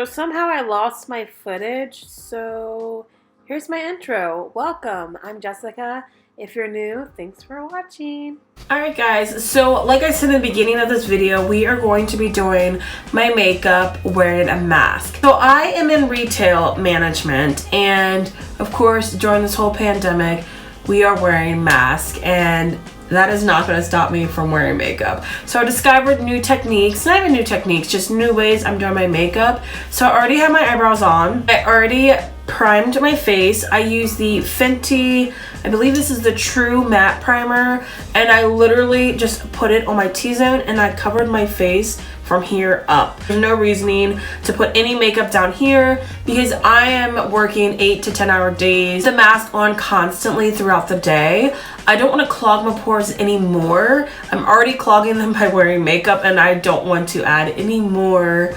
So somehow I lost my footage, so here's my intro. Welcome, I'm Jessica. If you're new, thanks for watching. Alright guys, so like I said in the beginning of this video, we are going to be doing my makeup wearing a mask. So I am in retail management, and of course during this whole pandemic, we are wearing masks, and that is not going to stop me from wearing makeup. So I discovered new techniques, not even new techniques, just new ways I'm doing my makeup. So I already have my eyebrows on. I already primed my face. I use the Fenty, I believe this is the True Matte Primer, and I literally just put it on my T-zone and I covered my face from here up. There's no reasoning to put any makeup down here because I am working 8 to 10 hour days. The mask on constantly throughout the day. I don't want to clog my pores anymore. I'm already clogging them by wearing makeup, and I don't want to add any more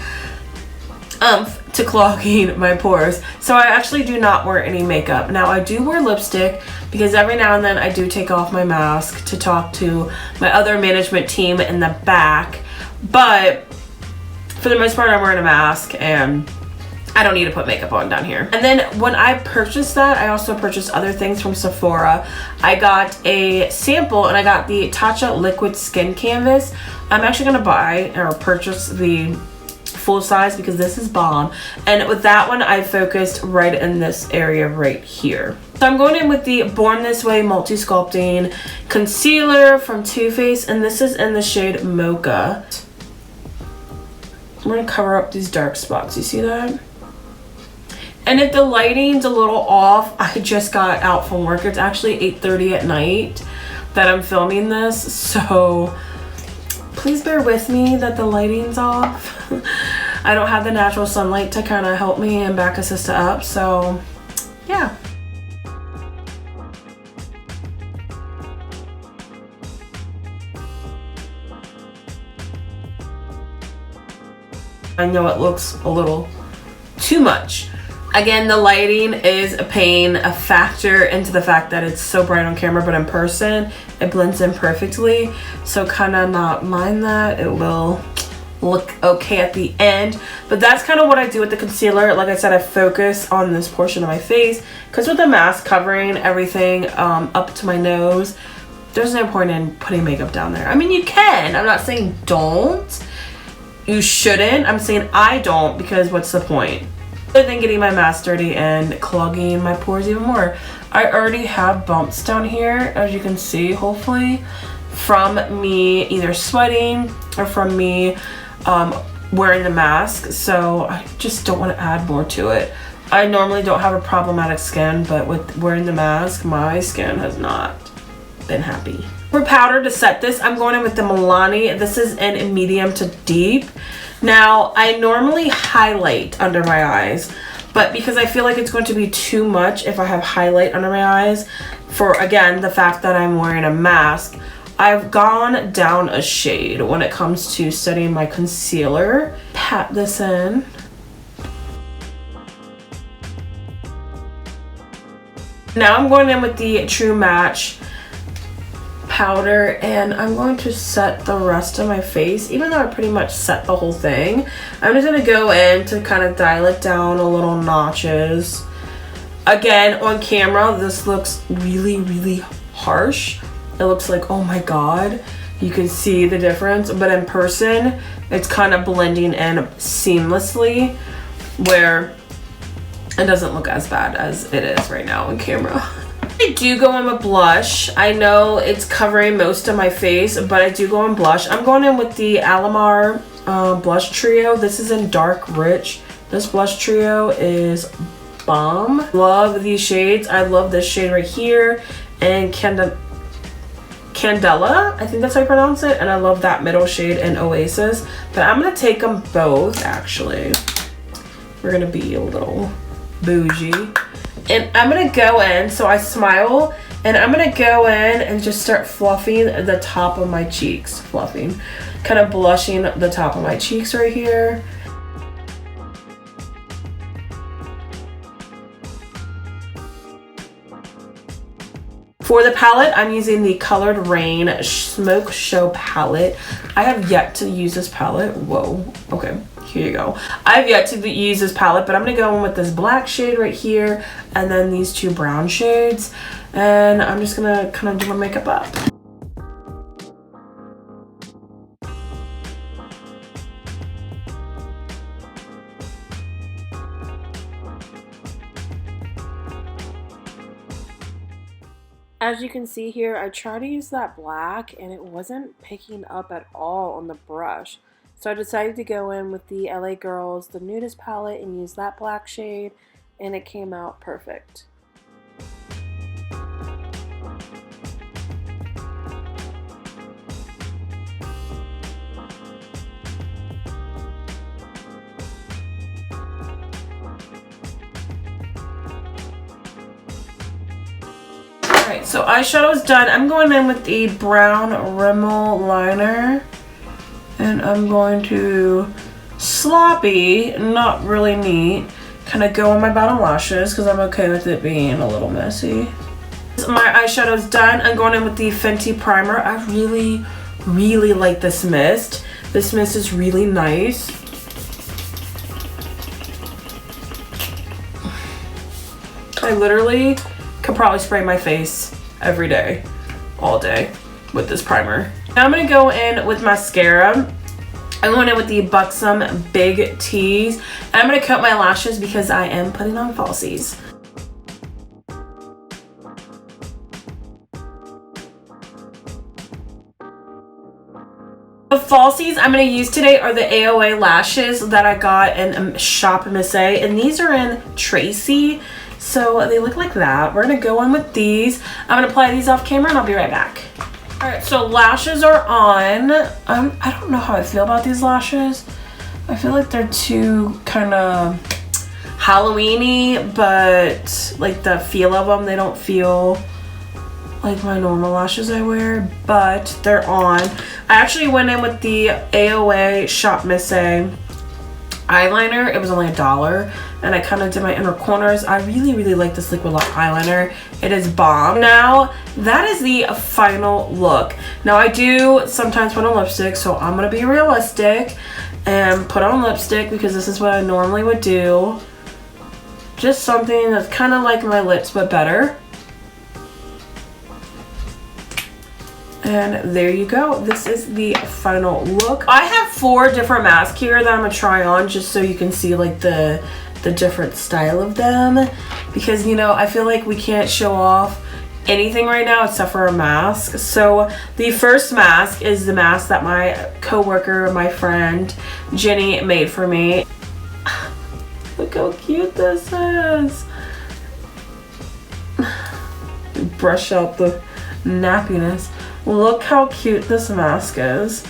to clogging my pores. So I actually do not wear any makeup. Now I do wear lipstick because every now and then I do take off my mask to talk to my other management team in the back. But for the most part, I'm wearing a mask and I don't need to put makeup on down here. And then when I purchased that, I also purchased other things from Sephora. I got a sample and I got the Tatcha Liquid Skin Canvas. I'm actually gonna buy or purchase the full size because this is bomb. And with that one, I focused right in this area right here. So I'm going in with the Born This Way Multi-Sculpting Concealer from Too Faced, and this is in the shade Mocha. I'm gonna cover up these dark spots, you see that? And if the lighting's a little off, I just got out from work. It's actually 8:30 at night that I'm filming this, so please bear with me that the lighting's off. I don't have the natural sunlight to kind of help me and back assist it up, so yeah. I know it looks a little too much. Again, the lighting is a pain, a factor into the fact that it's so bright on camera, but in person, it blends in perfectly. So kind of not mind that. It will look okay at the end. But that's kind of what I do with the concealer. Like I said, I focus on this portion of my face because with the mask covering everything up to my nose, there's no point in putting makeup down there. I mean, you can. I'm not saying don't. You shouldn't. I'm saying I don't, because what's the point? Other than getting my mask dirty and clogging my pores even more. I already have bumps down here, as you can see, hopefully, from me either sweating or from me wearing the mask. So I just don't want to add more to it. I normally don't have a problematic skin, but with wearing the mask, my skin has not been happy. For powder to set this, I'm going in with the Milani. This is in medium to deep. Now, I normally highlight under my eyes, but because I feel like it's going to be too much if I have highlight under my eyes, for, again, the fact that I'm wearing a mask, I've gone down a shade when it comes to setting my concealer. Pat this in. Now I'm going in with the True Match powder, and I'm going to set the rest of my face. Even though I pretty much set the whole thing, I'm just going to go in to kind of dial it down a little notches. Again, on camera, this looks really, really harsh. It looks like, oh my god, you can see the difference. But in person, it's kind of blending in seamlessly, where it doesn't look as bad as it is right now on camera. I do go in with blush. I know it's covering most of my face, but I do go in blush. I'm going in with the Alamar blush trio. This is in Dark Rich. This blush trio is bomb. Love these shades. I love this shade right here and Candela, I think that's how you pronounce it. And I love that middle shade in Oasis. But I'm going to take them both, actually. We're going to be a little bougie. And I'm going to go in, so I smile, and I'm going to go in and just start fluffing the top of my cheeks. Fluffing. Kind of blushing the top of my cheeks right here. For the palette, I'm using the Colored Rain Smoke Show palette. I have yet to use this palette. Whoa, okay. here you go. I've yet to use this palette, but I'm gonna go in with this black shade right here and then these two brown shades, and I'm just gonna kind of do my makeup up. As you can see here, I tried to use that black and it wasn't picking up at all on the brush. So I decided to go in with the LA Girls, the Nudist palette, and use that black shade, and it came out perfect. Alright, so eyeshadow's done. I'm going in with the brown Rimmel liner. And I'm going to sloppy, not really neat, kind of go on my bottom lashes because I'm okay with it being a little messy. My eyeshadow's done. I'm going in with the Fenty primer. I really, really like this mist. This mist is really nice. I literally could probably spray my face every day, all day, with this primer. Now I'm going to go in with mascara. I'm going in with the Buxom Big T's. And I'm going to cut my lashes because I am putting on falsies. The falsies I'm going to use today are the AOA lashes that I got in Shop Miss A. And these are in Tracy. So they look like that. We're going to go in with these. I'm going to apply these off camera and I'll be right back. Alright, so lashes are on. I don't know how I feel about these lashes. I feel like they're too kind of Halloween-y, but like the feel of them, they don't feel like my normal lashes I wear, but they're on. I actually went in with the AOA Shop Miss A eyeliner. It was only $1, and I kind of did my inner corners. I really, really like this liquid eyeliner. It is bomb. Now, that is the final look. Now, I do sometimes put on lipstick, so I'm going to be realistic and put on lipstick because this is what I normally would do. Just something that's kind of like my lips, but better. And there you go. This is the final look. I have 4 different masks here that I'm gonna try on just so you can see like the different style of them, because you know I feel like we can't show off anything right now except for a mask. So the first mask is the mask that my coworker, my friend Jenny made for me. Look how cute this is. Brush out the nappiness. Look how cute this mask is.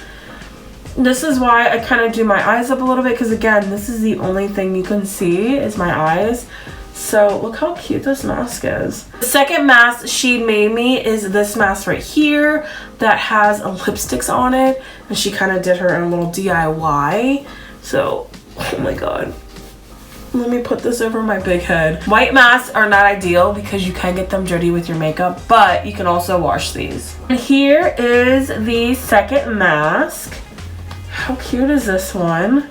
This is why I kind of do my eyes up a little bit, because again, this is the only thing you can see is my eyes. So look how cute this mask is. The second mask she made me is this mask right here that has lipsticks on it, and she kind of did her own little DIY. So, oh my god. Let me put this over my big head. White masks are not ideal because you can get them dirty with your makeup, but you can also wash these. And here is the second mask. How cute is this one?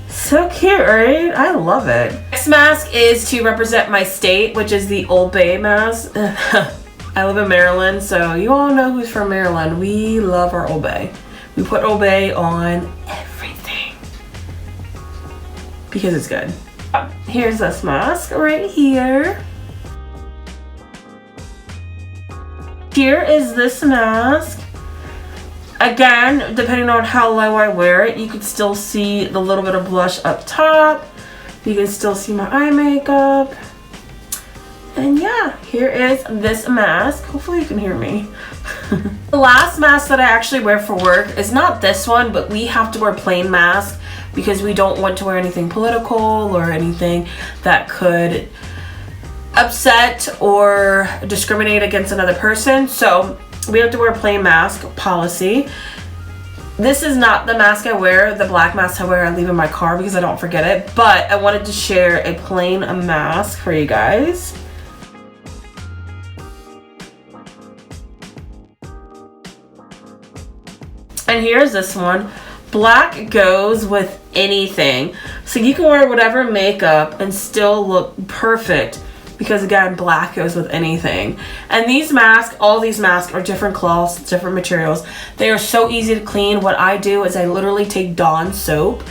So cute, right? I love it. Next mask is to represent my state, which is the Old Bay mask. I live in Maryland, so you all know who's from Maryland. We love our Old Bay. We put Old Bay on everything because it's good. Here's this mask right here. Here is this mask. Again, depending on how low I wear it, you can still see the little bit of blush up top. You can still see my eye makeup. And yeah, here is this mask. Hopefully you can hear me. The last mask that I actually wear for work is not this one, but we have to wear plain masks because we don't want to wear anything political or anything that could upset or discriminate against another person. So we have to wear a plain mask policy. This is not the mask I wear. The black mask I wear I leave in my car because I don't forget it. But I wanted to share a plain mask for you guys. And here's this one. Black goes with anything. So you can wear whatever makeup and still look perfect because again, black goes with anything. And these masks, all these masks are different cloths, different materials. They are so easy to clean. What I do is I literally take Dawn soap,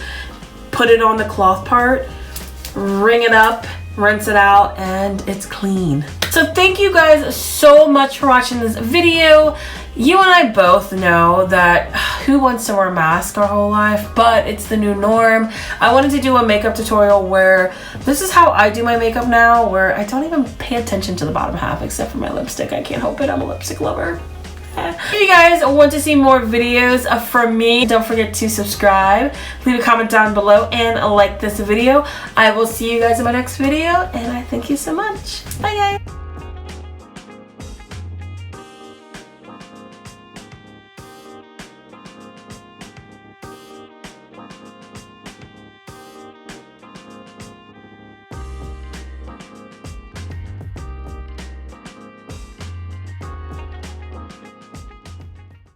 put it on the cloth part, wring it up, rinse it out, and it's clean. So thank you guys so much for watching this video. You and I both know that who wants to wear a mask our whole life, but it's the new norm. I wanted to do a makeup tutorial where this is how I do my makeup now, where I don't even pay attention to the bottom half except for my lipstick. I can't help it, I'm a lipstick lover. If you guys want to see more videos from me, don't forget to subscribe, leave a comment down below, and like this video. I will see you guys in my next video, and I thank you so much. Bye guys.